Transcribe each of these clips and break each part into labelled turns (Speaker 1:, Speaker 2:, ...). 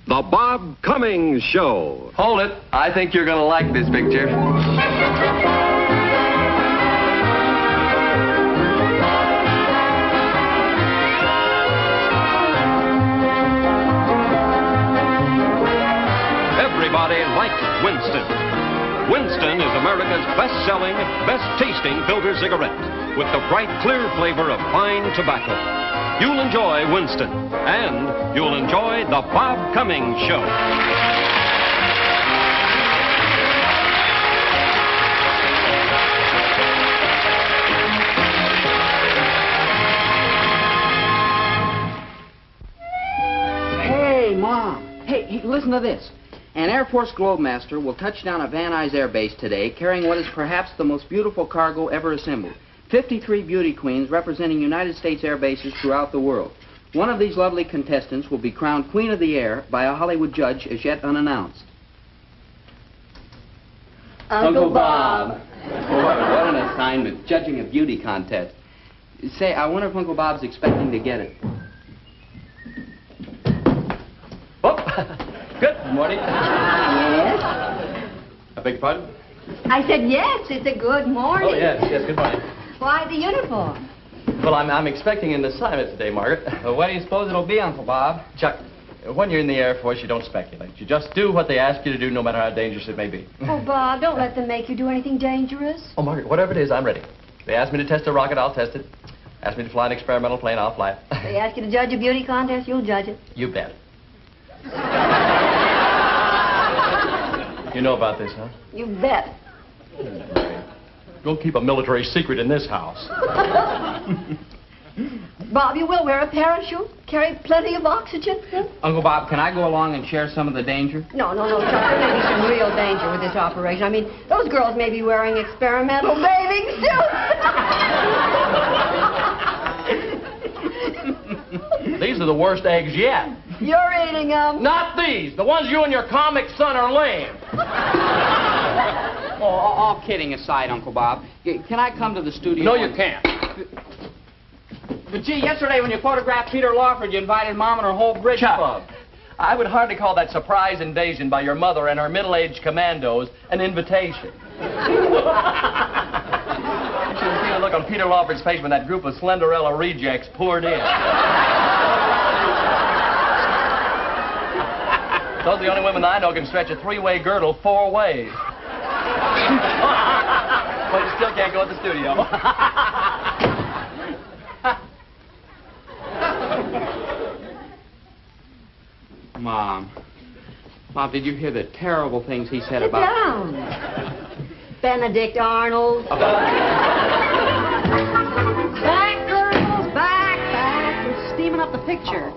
Speaker 1: The Bob Cummings Show.
Speaker 2: Hold it. I think you're going to like this picture.
Speaker 1: Everybody likes Winston. Winston is America's best-selling, best-tasting filter cigarette with the bright, clear flavor of fine tobacco. You'll enjoy Winston, and you'll enjoy The Bob Cummings Show.
Speaker 3: Hey, Mom. Hey, listen to this. An Air Force Globemaster will touch down at Van Nuys Air Base today carrying what is perhaps the most beautiful cargo ever assembled. 53 beauty queens representing United States air bases throughout the world. One of these lovely contestants will be crowned Queen of the Air by a Hollywood judge as yet unannounced.
Speaker 4: Uncle Bob.
Speaker 3: What an assignment, judging a beauty contest. Say, I wonder if Uncle Bob's expecting to get it.
Speaker 2: Oh, good morning.
Speaker 4: Yes?
Speaker 2: I beg your pardon?
Speaker 4: I said yes, it's a good morning.
Speaker 2: Oh, yes, good morning.
Speaker 4: Why the uniform?
Speaker 2: Well, I'm expecting an assignment today, Margaret.
Speaker 3: Well, what do you suppose it'll be, Uncle Bob?
Speaker 2: Chuck, when you're in the Air Force, you don't speculate. You just do what they ask you to do, no matter how dangerous it may be.
Speaker 4: Oh, Bob, don't let them make you do anything dangerous.
Speaker 2: Oh, Margaret, whatever it is, I'm ready. They ask me to test a rocket, I'll test it. Ask me to fly an experimental plane, I'll fly it.
Speaker 4: They ask you to judge a beauty contest, you'll judge it.
Speaker 2: You bet. You know about this, huh?
Speaker 4: You bet.
Speaker 2: Don't keep a military secret in this house.
Speaker 4: Bob, you will wear a parachute? Carry plenty of oxygen? Huh?
Speaker 3: Uncle Bob, can I go along and share some of the danger?
Speaker 4: No, Chuck. There may be some real danger with this operation. I mean, those girls may be wearing experimental bathing suits.
Speaker 2: These are the worst eggs yet.
Speaker 4: You're eating them.
Speaker 2: Not these. The ones you and your comic son are laying.
Speaker 3: Oh, all kidding aside, Uncle Bob, can I come to the studio?
Speaker 2: No, you can't.
Speaker 3: But gee, yesterday when you photographed Peter Lawford, you invited Mom and her whole bridge club.
Speaker 2: I would hardly call that surprise invasion by your mother and her middle-aged commandos an invitation. You should have seen the look on Peter Lawford's face when that group of Slenderella rejects poured in. Those are the only women I know can stretch a three-way girdle 4 ways. But you still can't go to the studio.
Speaker 3: Mom, did you hear the terrible things he said
Speaker 4: Sit
Speaker 3: about...
Speaker 4: down. Benedict Arnold.
Speaker 5: Back, girls, back. We're steaming up the picture.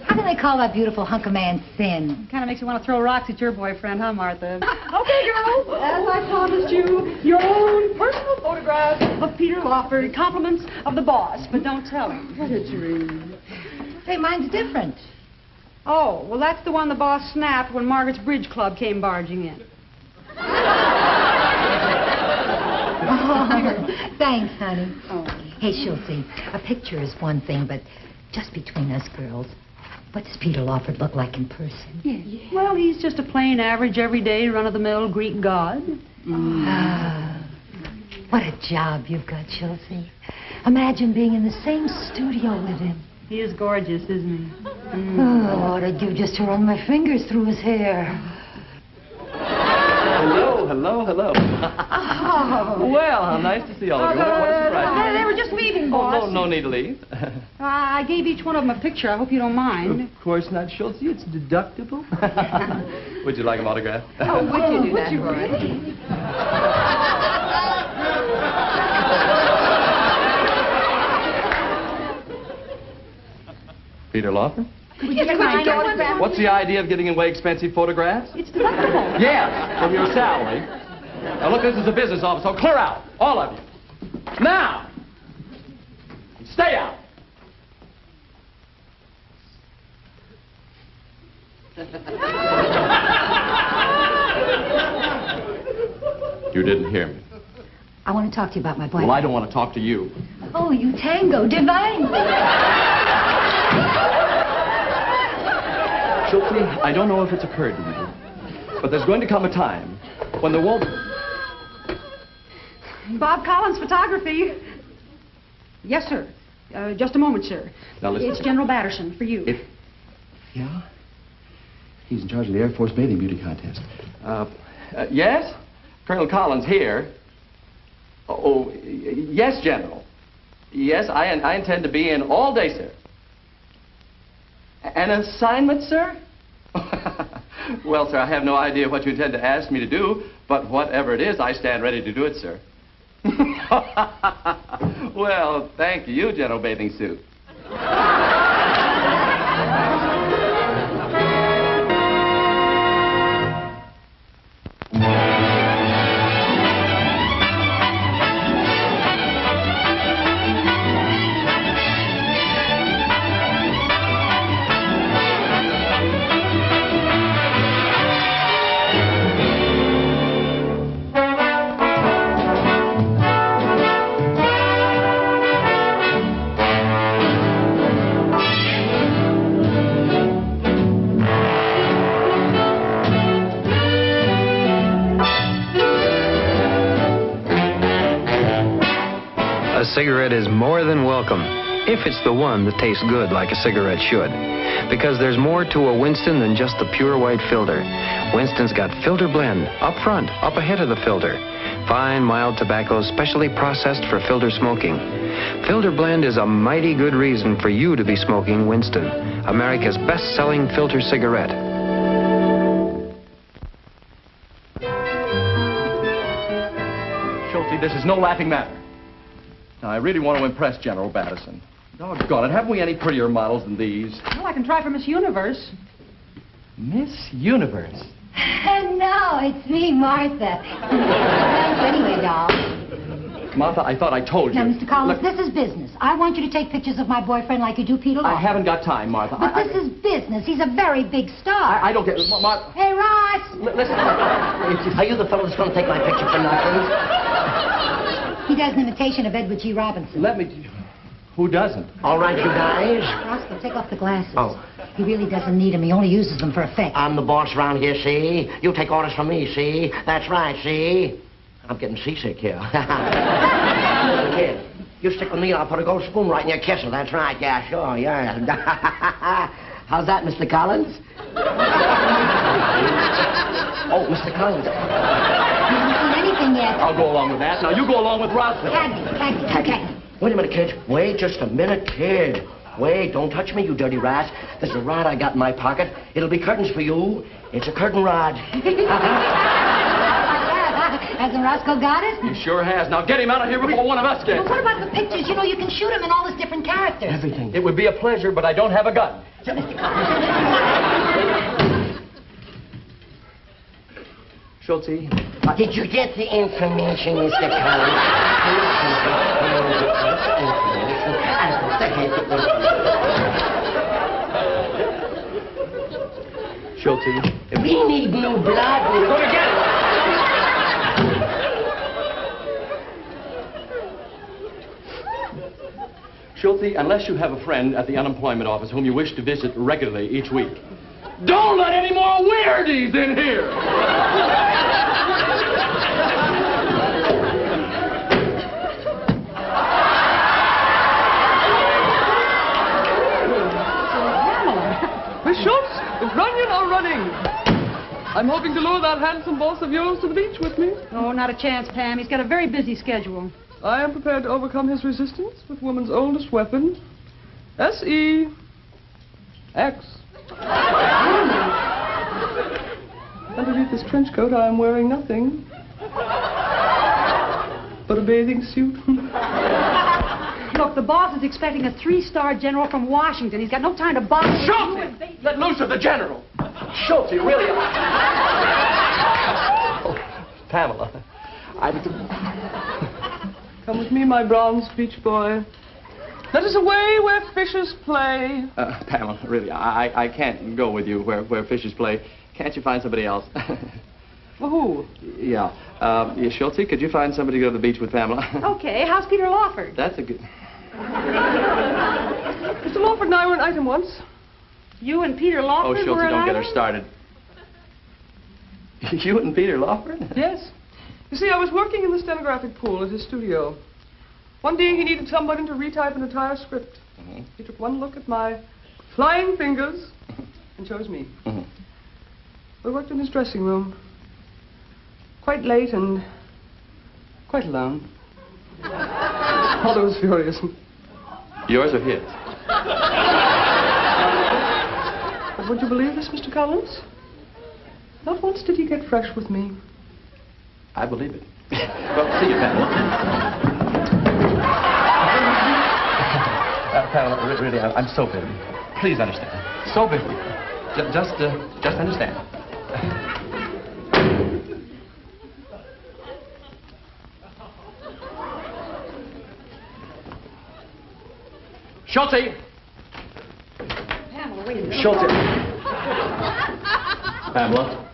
Speaker 6: How can they call that beautiful hunk of man thin?
Speaker 5: Kind of makes you want to throw rocks at your boyfriend, huh, Martha? Okay, girls, as I promised you, your own personal photograph of Peter Lawford. Compliments of the boss, but don't tell him. What did you read?
Speaker 6: Hey, mine's different.
Speaker 5: Oh, well, that's the one the boss snapped when Margaret's bridge club came barging in.
Speaker 6: Oh, thanks, honey.
Speaker 5: Oh.
Speaker 6: Hey, Schultze, a picture is one thing, but just between us girls, what does Peter Lawford look like in person?
Speaker 5: Yeah. Well, he's just a plain, average, everyday, run-of-the-mill Greek god.
Speaker 6: Ah, what a job you've got, Schultze. Imagine being in the same studio with him.
Speaker 5: He is gorgeous, isn't he?
Speaker 6: Oh, what I'd give just to run my fingers through his hair.
Speaker 2: Hello.
Speaker 5: Oh.
Speaker 2: Well, how nice to see all of you. What a surprise.
Speaker 5: They were just leaving, boss.
Speaker 2: Oh, no need to leave.
Speaker 5: I gave each one of them a picture. I hope you don't mind.
Speaker 2: Of course not, Schultze. It's deductible. Would you like an autograph?
Speaker 5: Oh, would you do that?
Speaker 4: Would you really?
Speaker 2: Peter Lawford?
Speaker 4: Would you like my autograph?
Speaker 2: What's the idea of giving away expensive photographs?
Speaker 5: It's deductible.
Speaker 2: Yes, from your salary. Now, look, this is a business office, so clear out, all of you. Now! Stay out! You didn't hear me.
Speaker 6: I want to talk to you about my boyfriend.
Speaker 2: Well, I don't want to talk to you.
Speaker 6: Oh, you tango divinely.
Speaker 2: Schultze, I don't know if it's occurred to you, but there's going to come a time when there won't...
Speaker 5: Bob Collins Photography. Yes, sir. Just a moment, sir.
Speaker 2: Now, listen.
Speaker 5: It's General Batterson, for you.
Speaker 2: Yeah? He's in charge of the Air Force Bathing Beauty Contest. Yes? Colonel Collins here. Oh, yes, General. Yes, I intend to be in all day, sir. An assignment, sir? Well, sir, I have no idea what you intend to ask me to do, but whatever it is, I stand ready to do it, sir. Well, thank you, General Bathing Suit.
Speaker 7: A cigarette is more than welcome, if it's the one that tastes good like a cigarette should. Because there's more to a Winston than just the pure white filter. Winston's got filter blend, up front, up ahead of the filter. Fine, mild tobacco, specially processed for filter smoking. Filter blend is a mighty good reason for you to be smoking Winston, America's best-selling filter cigarette.
Speaker 2: Schultze, this is no laughing matter. Now, I really want to impress General Batterson. Doggone it, haven't we any prettier models than these?
Speaker 5: Well, I can try for Miss Universe.
Speaker 2: Miss Universe?
Speaker 6: No, it's me, Martha. Anyway, doll.
Speaker 2: Martha, I thought I told you.
Speaker 6: Now, Mr. Collins,
Speaker 2: Look,
Speaker 6: this is business. I want you to take pictures of my boyfriend like you do Peter Lawford.
Speaker 2: I haven't got time, Martha.
Speaker 6: But this is business. He's a very big star.
Speaker 2: I don't get... Martha...
Speaker 6: Hey, Ross!
Speaker 2: Listen.
Speaker 8: Are you the fellow that's going to take my picture for nothing?
Speaker 6: He does an imitation of Edward G. Robinson.
Speaker 2: Let me... Who doesn't?
Speaker 8: All right, you guys.
Speaker 6: Roscoe, take off the glasses.
Speaker 8: Oh.
Speaker 6: He really doesn't need them. He only uses them for effect.
Speaker 8: I'm the boss around here, see? You take orders from me, see? That's right, see? I'm getting seasick here. Kid, you stick with me and I'll put a gold spoon right in your kisser. That's right, yeah, sure, yeah. How's that, Mr. Collins? Oh, Mr. Collins.
Speaker 6: He hasn't seen anything yet.
Speaker 2: I'll go along with that. Now, you go along with Roscoe.
Speaker 6: Caddy.
Speaker 8: Wait a minute, kid. Wait just a minute, kid. Wait, don't touch me, you dirty rat. There's a rod I got in my pocket. It'll be curtains for you. It's a curtain rod.
Speaker 6: Hasn't Roscoe got it?
Speaker 2: He sure has. Now, get him out of here before one of us gets.
Speaker 6: Well, what about the pictures? You know, you can shoot him in all his different characters.
Speaker 8: Everything.
Speaker 2: It would be a pleasure, but I don't have a gun. Schultze.
Speaker 8: Did you get the information, Mr. Collins?
Speaker 2: Schultze.
Speaker 8: We need new blood. We're going to get it.
Speaker 2: Schultze, unless you have a friend at the unemployment office whom you wish to visit regularly each week, don't let any more weirdies in here!
Speaker 9: Miss Schultz, is Runyon or running? I'm hoping to lure that handsome boss of yours to the beach with me.
Speaker 5: Oh, not a chance, Pam. He's got a very busy schedule.
Speaker 9: I am prepared to overcome his resistance with woman's oldest weapon, S-E-X. Underneath this trench coat, I am wearing nothing but a bathing suit.
Speaker 5: Look, the boss is expecting a 3-star general from Washington. He's got no time to bother with you
Speaker 2: Schultze!
Speaker 5: and baby.
Speaker 2: Let loose of the general! Schultze, really... Oh, Pamela,
Speaker 9: Come with me, my bronze beach boy. That is a way where fishes play.
Speaker 2: Pamela, really, I can't go with you where fishes play. Can't you find somebody else?
Speaker 9: For who?
Speaker 2: Yeah. Schultze, could you find somebody to go to the beach with Pamela?
Speaker 5: Okay, how's Peter Lawford?
Speaker 2: That's a good...
Speaker 9: Mr. Lawford and I were an item once.
Speaker 5: You and Peter Lawford
Speaker 2: Oh, Schultz,
Speaker 5: were
Speaker 2: don't get her
Speaker 5: alive?
Speaker 2: started. You and Peter Lawford?
Speaker 9: Yes. You see, I was working in the stenographic pool at his studio. One day he needed somebody to retype an entire script. He took one look at my flying fingers and chose me. We worked in his dressing room. Quite late and quite alone. Father was furious.
Speaker 2: Yours or his?
Speaker 9: But would you believe this, Mr. Collins? Not once did he get fresh with me.
Speaker 2: I believe it. Well, see you, Pamela. Pamela, really, I'm so busy. Please understand. So busy. Just understand. Schultze!
Speaker 5: Pamela, wait a minute.
Speaker 2: Schultze! Pamela,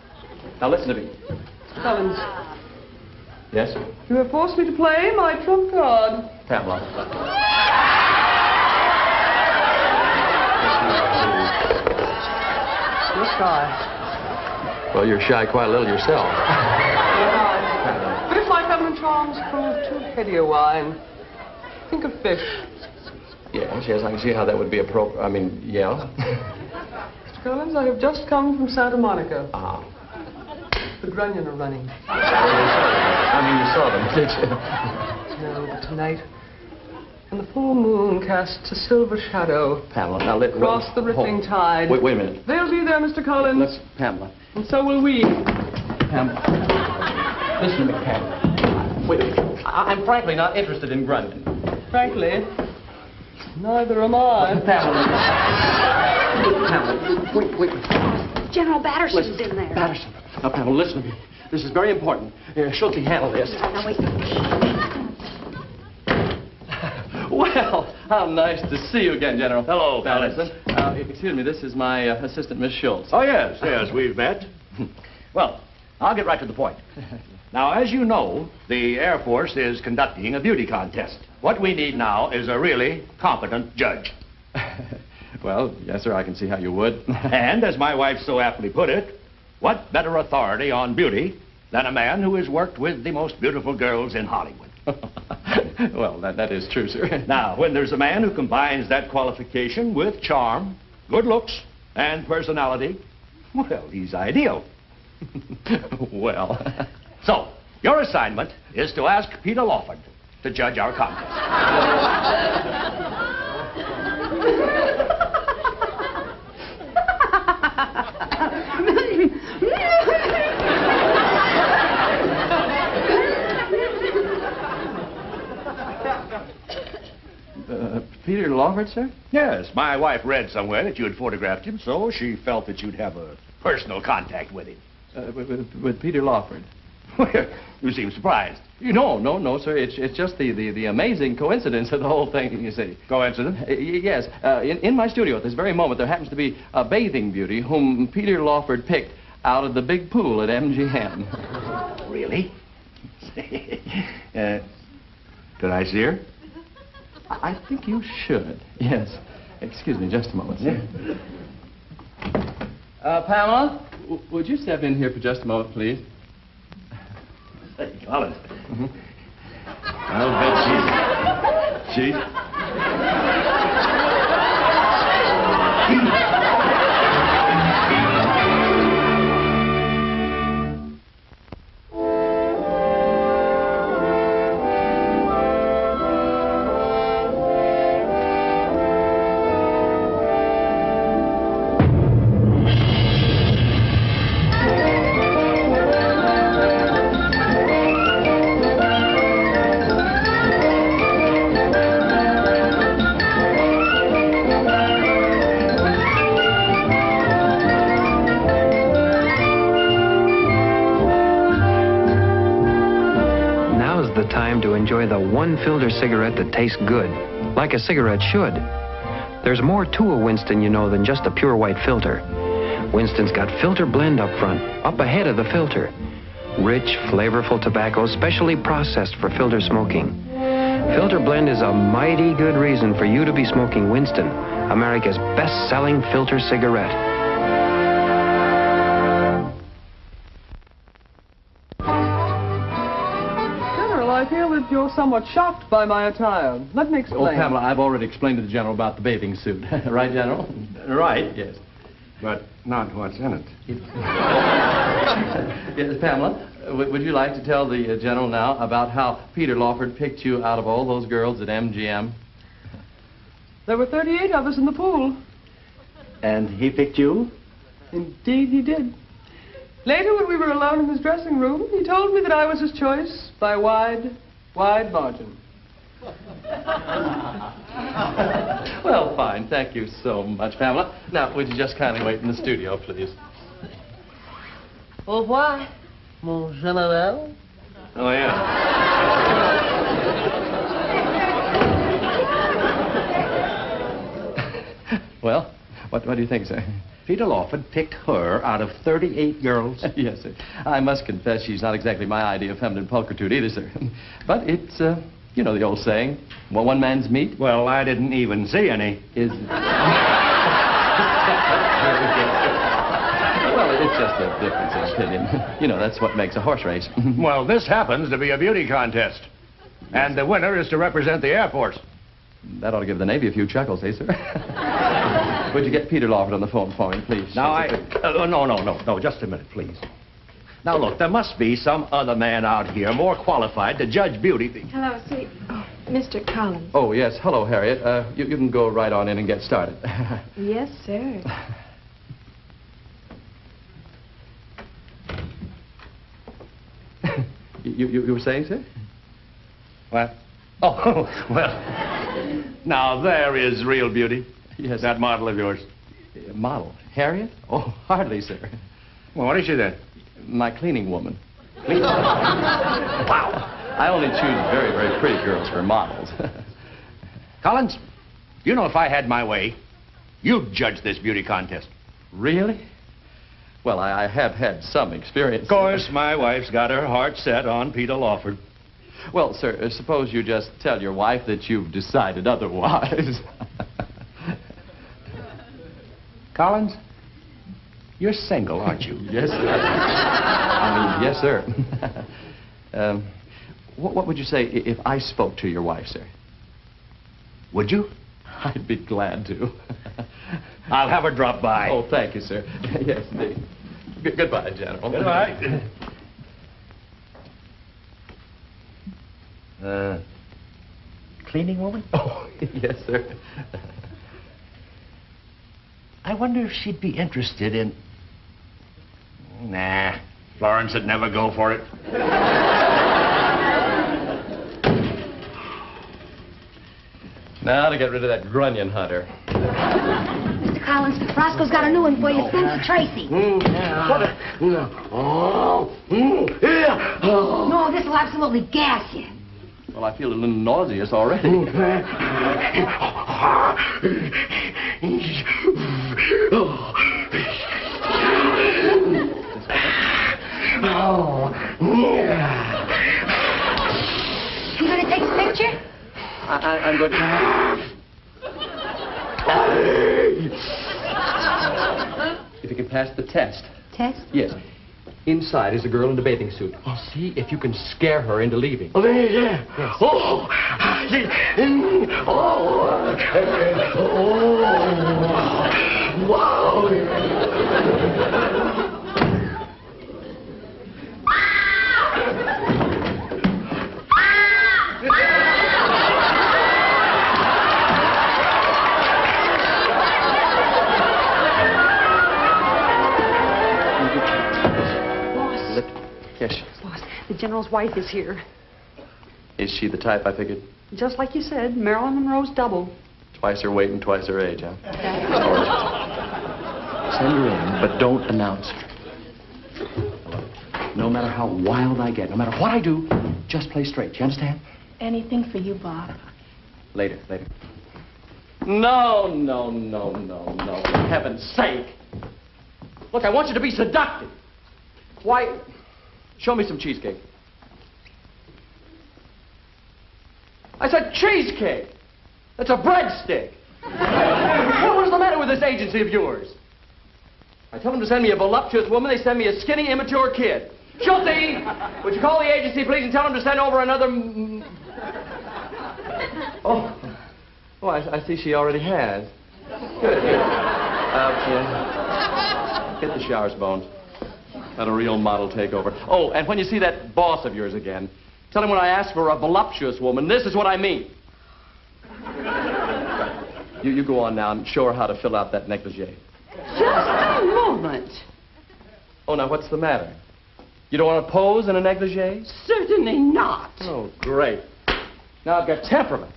Speaker 2: now listen to me.
Speaker 9: Collins,
Speaker 2: Yes?
Speaker 9: you have forced me to play my trump card.
Speaker 2: Pamela.
Speaker 9: You're shy.
Speaker 2: Well, you're shy quite a little yourself.
Speaker 9: But if my feminine charms prove too heady a wine, think of fish.
Speaker 2: Yes, I can see how that would be appropriate. I mean, yeah.
Speaker 9: Mr. Collins, I have just come from Santa Monica.
Speaker 2: Ah.
Speaker 9: The Grunion are running.
Speaker 2: I mean, you saw them, did you?
Speaker 9: No, but tonight, when the full moon casts a silver shadow
Speaker 2: Pamela, now let...
Speaker 9: across the rippling tide.
Speaker 2: Wait a minute.
Speaker 9: They'll be there, Mr. Collins.
Speaker 2: Let's... Pamela.
Speaker 9: And so will we.
Speaker 2: Pamela. Listen to me, Pamela. Wait a minute. I'm frankly not interested in Grundon.
Speaker 9: Frankly, neither am I.
Speaker 2: Pamela. Pamela, wait.
Speaker 5: General Batterson's
Speaker 2: Listen,
Speaker 5: in there.
Speaker 2: Patterson. Now, Pamela, listen to me. This is very important. Schultze, handle this.
Speaker 5: Now, wait.
Speaker 2: Well, how nice to see you again, General.
Speaker 10: Hello,
Speaker 2: Patterson. Excuse me, this is my assistant, Miss Schultz.
Speaker 10: Oh, yes, we've met. Well, I'll get right to the point. Now, as you know, the Air Force is conducting a beauty contest. What we need now is a really competent judge.
Speaker 2: Well, yes, sir, I can see how you would.
Speaker 10: And, as my wife so aptly put it, what better authority on beauty than a man who has worked with the most beautiful girls in Hollywood?
Speaker 2: Well, that is true, sir.
Speaker 10: Now, when there's a man who combines that qualification with charm, good looks, and personality, well, he's ideal.
Speaker 2: Well.
Speaker 10: So, your assignment is to ask Peter Lawford to judge our contest.
Speaker 2: Peter Lawford, sir?
Speaker 10: Yes, my wife read somewhere that you had photographed him, so she felt that you'd have a personal contact with him.
Speaker 2: With Peter Lawford.
Speaker 10: Well, you seem surprised.
Speaker 2: No, sir. It's just the amazing coincidence of the whole thing, you see.
Speaker 10: Coincidence?
Speaker 2: Yes. In my studio at this very moment, there happens to be a bathing beauty whom Peter Lawford picked out of the big pool at MGM.
Speaker 10: Really? Could I see her?
Speaker 2: I think you should. Yes. Excuse me just a moment, sir. Pamela, would you step in here for just a moment, please?
Speaker 10: Hey, Collins. I'll bet she's...
Speaker 7: Enjoy the one filter cigarette that tastes good, like a cigarette should. There's more to a Winston, you know, than just a pure white filter. Winston's got filter blend up front, up ahead of the filter. Rich, flavorful tobacco, specially processed for filter smoking. Filter blend is a mighty good reason for you to be smoking Winston, America's best-selling filter cigarette.
Speaker 9: General, I feel that you're somewhat shocked by my attire. Let me explain.
Speaker 2: Oh, Pamela, I've already explained to the General about the bathing suit. Right, General?
Speaker 10: Right.
Speaker 2: Yes.
Speaker 10: But not what's in it.
Speaker 2: Yes, Pamela, would you like to tell the General now about how Peter Lawford picked you out of all those girls at MGM?
Speaker 9: There were 38 of us in the pool.
Speaker 10: And he picked you?
Speaker 9: Indeed, he did. Later, when we were alone in his dressing room, he told me that I was his choice by a wide, wide margin.
Speaker 2: Well, fine. Thank you so much, Pamela. Now, would you just kindly wait in the studio, please?
Speaker 11: Au revoir, mon général.
Speaker 10: Oh, yeah.
Speaker 2: Well, what do you think, sir?
Speaker 10: Peter Lawford picked her out of 38 girls?
Speaker 2: Yes, sir. I must confess she's not exactly my idea of feminine pulchritude either, sir. But it's, you know the old saying, well, one man's meat.
Speaker 10: Well, I didn't even see any.
Speaker 2: Well, it's just a difference in opinion. You know, that's what makes a horse race.
Speaker 10: Well, this happens to be a beauty contest. And the winner is to represent the Air Force.
Speaker 2: That ought to give the Navy a few chuckles, eh, sir? Would you get Peter Lawford on the phone for me, please?
Speaker 10: Now, no, just a minute, please. Now, look, there must be some other man out here more qualified to judge beauty.
Speaker 12: Hello, sweet. Oh, Mr. Collins.
Speaker 2: Oh, yes. Hello, Harriet. You can go right on in and get started.
Speaker 12: Yes, sir.
Speaker 2: You were saying, sir?
Speaker 10: What? Oh, well, now there is real beauty.
Speaker 2: Yes.
Speaker 10: That model of yours.
Speaker 2: Model? Harriet? Oh, hardly, sir.
Speaker 10: Well, what is she then?
Speaker 2: My cleaning woman. Wow. I only choose very, very pretty girls for models.
Speaker 10: Collins, you know if I had my way, you'd judge this beauty contest.
Speaker 2: Really? Well, I have had some experience.
Speaker 10: Of course, my wife's got her heart set on Peter Lawford.
Speaker 2: Well, sir, suppose you just tell your wife that you've decided otherwise.
Speaker 10: Collins, you're single, aren't you?
Speaker 2: Yes, sir. I mean, yes, sir. What would you say if I spoke to your wife, sir?
Speaker 10: Would you?
Speaker 2: I'd be glad to.
Speaker 10: I'll have her drop by.
Speaker 2: Oh, thank you, sir. Yes, indeed. Goodbye, General.
Speaker 10: Goodbye. Cleaning woman?
Speaker 2: Oh, yes, sir.
Speaker 10: I wonder if she'd be interested in... Nah, Florence would never go for it.
Speaker 2: Now to get rid of that grunion hunter.
Speaker 6: Mr. Collins, Roscoe's got a new one for you. Spencer Tracy. No, this will absolutely gas you.
Speaker 2: Well, I feel a little nauseous already.
Speaker 6: You gonna take a picture?
Speaker 2: I'm going to... If you can pass the test.
Speaker 6: Test?
Speaker 2: Yes. Inside is a girl in a bathing suit. Oh, see if you can scare her into leaving.
Speaker 8: Oh, yeah.
Speaker 2: Yes.
Speaker 8: Oh, wow.
Speaker 2: Yes.
Speaker 5: Boss, the General's wife is here.
Speaker 2: Is she the type I figured?
Speaker 5: Just like you said, Marilyn Monroe's double.
Speaker 2: Twice her weight and twice her age, huh? Send her in, but don't announce her. No matter how wild I get, no matter what I do, just play straight. You understand?
Speaker 12: Anything for you, Bob.
Speaker 2: Later. No. For heaven's sake. Look, I want you to be seductive. Why? Show me some cheesecake. I said cheesecake. That's a breadstick. What is the matter with this agency of yours? I tell them to send me a voluptuous woman, they send me a skinny, immature kid. Schulte, would you call the agency, please, and tell them to send over another... Oh, I see she already has. Good. Get the showers, Bones. Let a real model take over. Oh, and when you see that boss of yours again, tell him when I ask for a voluptuous woman, this is what I mean. You go on now and show her how to fill out that negligee.
Speaker 5: Just a moment.
Speaker 2: Oh, now, what's the matter? You don't want to pose in a negligee?
Speaker 5: Certainly not.
Speaker 2: Oh, great. Now I've got temperament.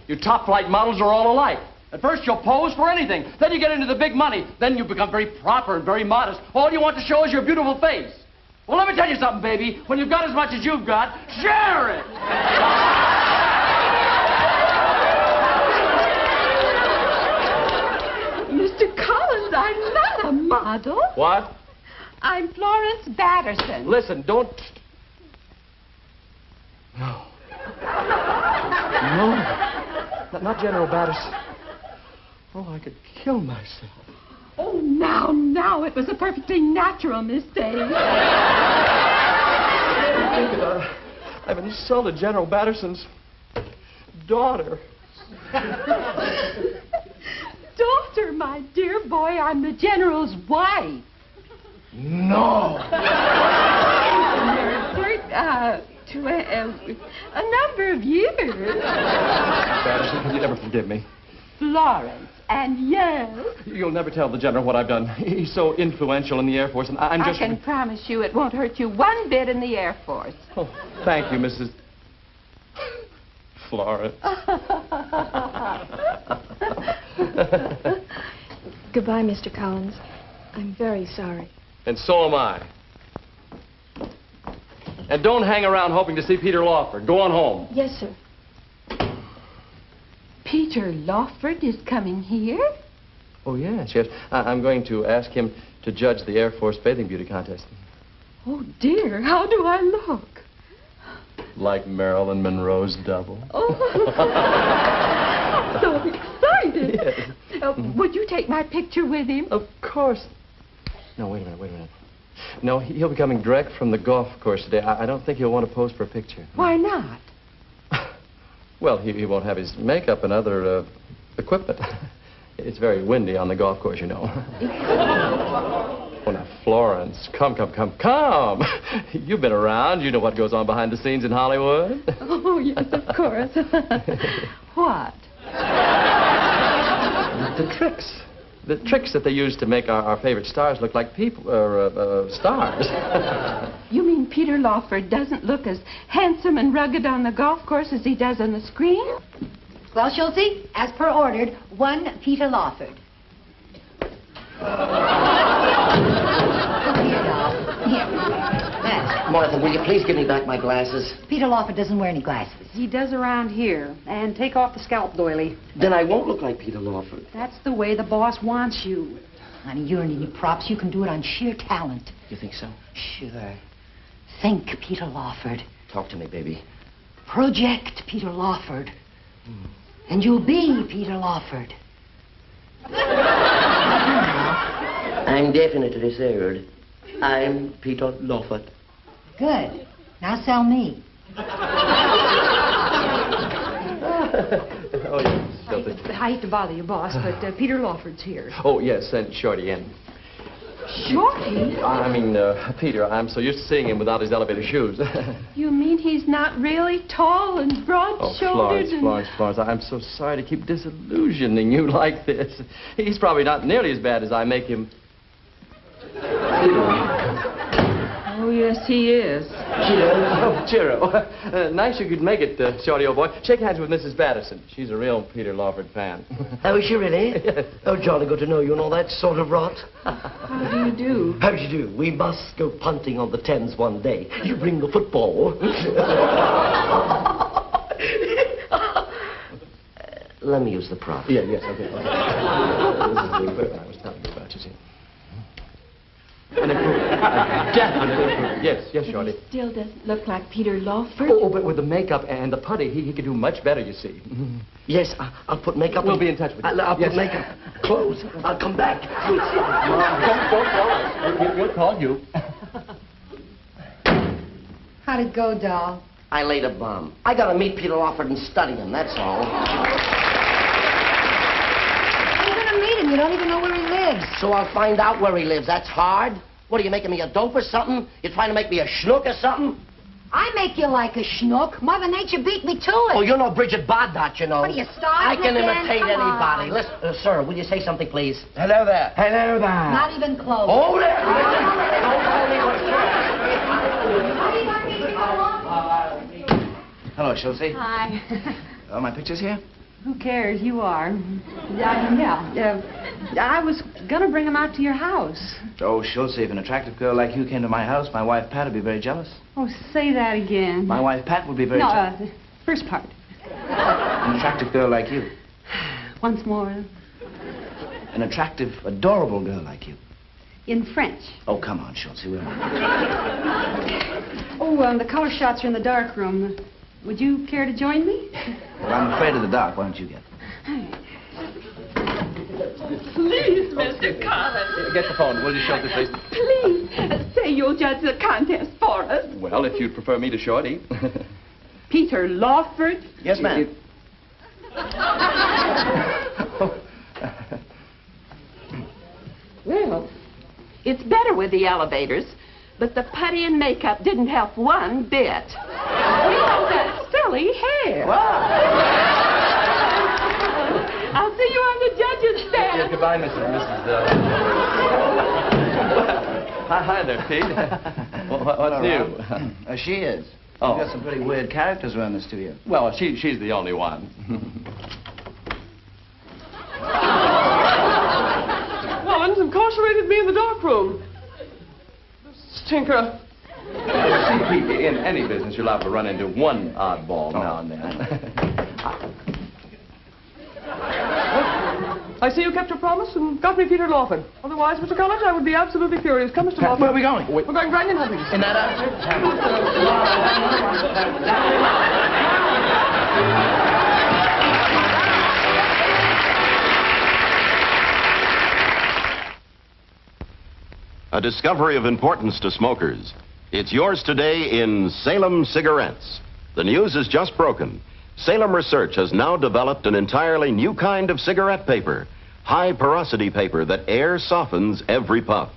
Speaker 2: You top-flight models are all alike. At first, you'll pose for anything. Then you get into the big money. Then you become very proper and very modest. All you want to show is your beautiful face. Well, let me tell you something, baby. When you've got as much as you've got, share it.
Speaker 5: Mr. Collins, I'm not a model.
Speaker 2: What?
Speaker 5: I'm Florence Batterson.
Speaker 2: Listen, don't... No. No. Not General Batterson. Oh, I could kill myself.
Speaker 5: Oh, now, it was a perfectly natural mistake.
Speaker 2: I've insulted General Batterson's daughter.
Speaker 5: Daughter, my dear boy, I'm the General's wife.
Speaker 2: No.
Speaker 5: To a number of years.
Speaker 2: Batterson, can you never forgive me?
Speaker 5: Florence, and yes.
Speaker 2: You'll never tell the General what I've done. He's so influential in the Air Force, and I'm just...
Speaker 5: I can promise you it won't hurt you one bit in the Air Force.
Speaker 2: Oh, thank you, Mrs. Florence.
Speaker 12: Goodbye, Mr. Collins. I'm very sorry.
Speaker 2: And so am I. And don't hang around hoping to see Peter Lawford. Go on home.
Speaker 12: Yes, sir.
Speaker 5: Peter Lawford is coming here?
Speaker 2: Oh, yes. I'm going to ask him to judge the Air Force bathing beauty contest.
Speaker 5: Oh, dear. How do I look?
Speaker 2: Like Marilyn Monroe's double.
Speaker 5: Oh, so excited.
Speaker 2: Yes.
Speaker 5: Would you take my picture with him?
Speaker 2: Of course. No, wait a minute. No, he'll be coming direct from the golf course today. I don't think he'll want to pose for a picture.
Speaker 5: Why not?
Speaker 2: Well, he won't have his makeup and other equipment. It's very windy on the golf course, you know. Oh, now, Florence, come. You've been around. You know what goes on behind the scenes in Hollywood.
Speaker 5: Oh, yes, of course. What?
Speaker 2: The tricks. The tricks that they use to make our favorite stars look like people, stars.
Speaker 5: You mean Peter Lawford doesn't look as handsome and rugged on the golf course as he does on the screen?
Speaker 6: Well, Schulte, as per ordered, 1 Peter Lawford. Here. There.
Speaker 8: Martha, will you please give me back my glasses?
Speaker 6: Peter Lawford doesn't wear any glasses.
Speaker 5: He does around here. And take off the scalp doily.
Speaker 8: Then I won't look like Peter Lawford.
Speaker 5: That's the way the boss wants you.
Speaker 6: Honey, you don't need any props. You can do it on sheer talent.
Speaker 8: You think so?
Speaker 6: Sure. Think Peter Lawford.
Speaker 8: Talk to me, baby.
Speaker 6: Project Peter Lawford. And you'll be Peter Lawford.
Speaker 8: I'm definitely sold. I'm Peter Lawford.
Speaker 6: Good. Now sell me.
Speaker 2: Oh, yes.
Speaker 5: I hate to bother you, boss, but Peter Lawford's here.
Speaker 2: Oh, yes, send Shorty in.
Speaker 5: Shorty?
Speaker 2: I mean, Peter, I'm so used to seeing him without his elevator shoes.
Speaker 5: You mean he's not really tall and broad-shouldered?
Speaker 2: Oh, Florence, I'm so sorry to keep disillusioning you like this. He's probably not nearly as bad as I make him.
Speaker 5: Oh, yes, he is.
Speaker 2: Cheero. Nice you could make it, Shorty, old boy. Shake hands with Mrs. Batterson. She's a real Peter Lawford fan.
Speaker 8: Oh, is she really?
Speaker 2: Yes.
Speaker 8: Oh, jolly good to know you and all that sort of rot.
Speaker 5: How do you do?
Speaker 8: How do you do? We must go punting on the Thames one day. You bring the football. Let me use the prop.
Speaker 2: Yes, okay. This is the equipment I was telling you about, you see. An improvement. Definitely. Yes, Shorty.
Speaker 12: He still doesn't look like Peter Lawford.
Speaker 2: Oh, but with the makeup and the putty, he could do much better, you see.
Speaker 8: Yes, I'll put makeup.
Speaker 2: We'll be in touch with you.
Speaker 8: I'll put makeup, clothes. I'll come back. You'll see.
Speaker 2: Don't call us. We'll call you.
Speaker 6: How'd it go, doll?
Speaker 8: I laid a bomb. I gotta meet Peter Lawford and study him, that's all.
Speaker 6: You're gonna meet him. You don't even know where he lives.
Speaker 8: So I'll find out where he lives. That's hard. What, are you making me a dope or something? You're trying to make me a schnook or something?
Speaker 6: I make you like a schnook. Mother Nature beat me to it.
Speaker 8: Oh, you're no Bridget Bardot, you know.
Speaker 6: What are you, starving
Speaker 8: I can
Speaker 6: again?
Speaker 8: imitate
Speaker 6: Come
Speaker 8: anybody.
Speaker 6: on.
Speaker 8: Listen, sir, will you say something, please?
Speaker 2: Hello there.
Speaker 8: Hello there.
Speaker 6: Not even close.
Speaker 8: Oh, there. Don't tell me what's
Speaker 13: Hello, Schultze.
Speaker 5: Hi.
Speaker 13: Are my pictures here?
Speaker 5: Who cares? You are. I was gonna bring him out to your house.
Speaker 13: Oh, Schultze, if an attractive girl like you came to my house, my wife Pat would be very jealous.
Speaker 5: Oh, say that again.
Speaker 13: My wife Pat would be very jealous.
Speaker 5: No, first part.
Speaker 13: An attractive girl like you.
Speaker 5: Once more.
Speaker 13: An attractive, adorable girl like you.
Speaker 5: In French.
Speaker 13: Oh, come on, Schultze. We're...
Speaker 5: Oh, the color shots are in the dark room. Would you care to join me?
Speaker 13: Well, I'm afraid of the dark. Why don't you get it?
Speaker 14: Please, Mr. Collins.
Speaker 2: Get the phone, will you, Shorty, please?
Speaker 14: Please, say you'll judge the contest for us.
Speaker 2: Well, if you'd prefer me to Shorty.
Speaker 14: Peter Lawford.
Speaker 13: Yes, ma'am.
Speaker 14: Well, it's better with the elevators, but the putty and makeup didn't help one bit. We have that silly hair. I'll see you on the judges' stand.
Speaker 2: Yes, goodbye, Mrs. Hi there, Pete. What's new?
Speaker 13: She is.
Speaker 2: Oh.
Speaker 13: We've got some pretty weird characters around the studio.
Speaker 2: Well, she's the only one.
Speaker 9: Collins incarcerated me in the dark room. Stinker.
Speaker 2: See, Pete, in any business, you're liable to run into one oddball now and then.
Speaker 9: I see you kept your promise and got me Peter Lawford. Otherwise, Mr. Collins, I would be absolutely furious. Come, Mr. Lawford.
Speaker 13: Where are we going?
Speaker 9: We're going right in hunting.
Speaker 13: In that outfit?
Speaker 1: A discovery of importance to smokers. It's yours today in Salem Cigarettes. The news is just broken. Salem Research has now developed an entirely new kind of cigarette paper, high porosity paper that air softens every puff.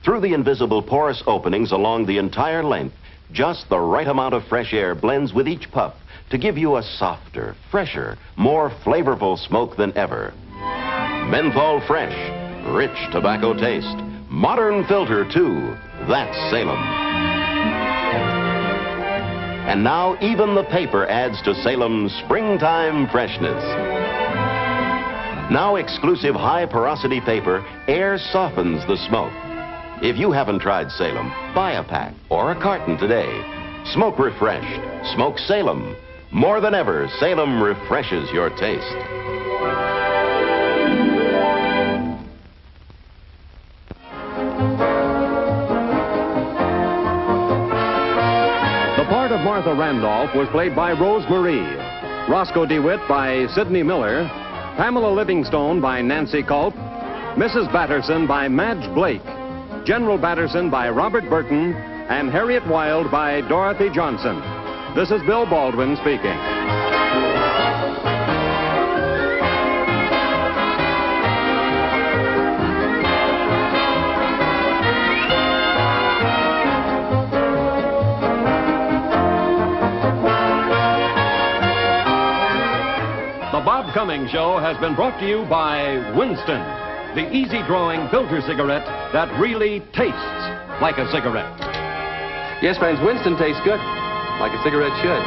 Speaker 1: Through the invisible porous openings along the entire length, just the right amount of fresh air blends with each puff to give you a softer, fresher, more flavorful smoke than ever. Menthol fresh, rich tobacco taste, modern filter too. That's Salem. And now even the paper adds to Salem's springtime freshness. Now exclusive high porosity paper air softens the smoke. If you haven't tried Salem, buy a pack or a carton today. Smoke refreshed. Smoke Salem. More than ever, Salem refreshes your taste. The part of Martha Randolph was played by Rose Marie, Roscoe DeWitt by Sidney Miller, Pamela Livingstone by Nancy Culp, Mrs. Batterson by Madge Blake, General Batterson by Robert Burton, and Harriet Wilde by Dorothy Johnson. This is Bill Baldwin speaking. The Bob Cummings Show has been brought to you by Winston, the easy-drawing filter cigarette that really tastes like a cigarette.
Speaker 2: Yes, friends, Winston tastes good, like a cigarette should.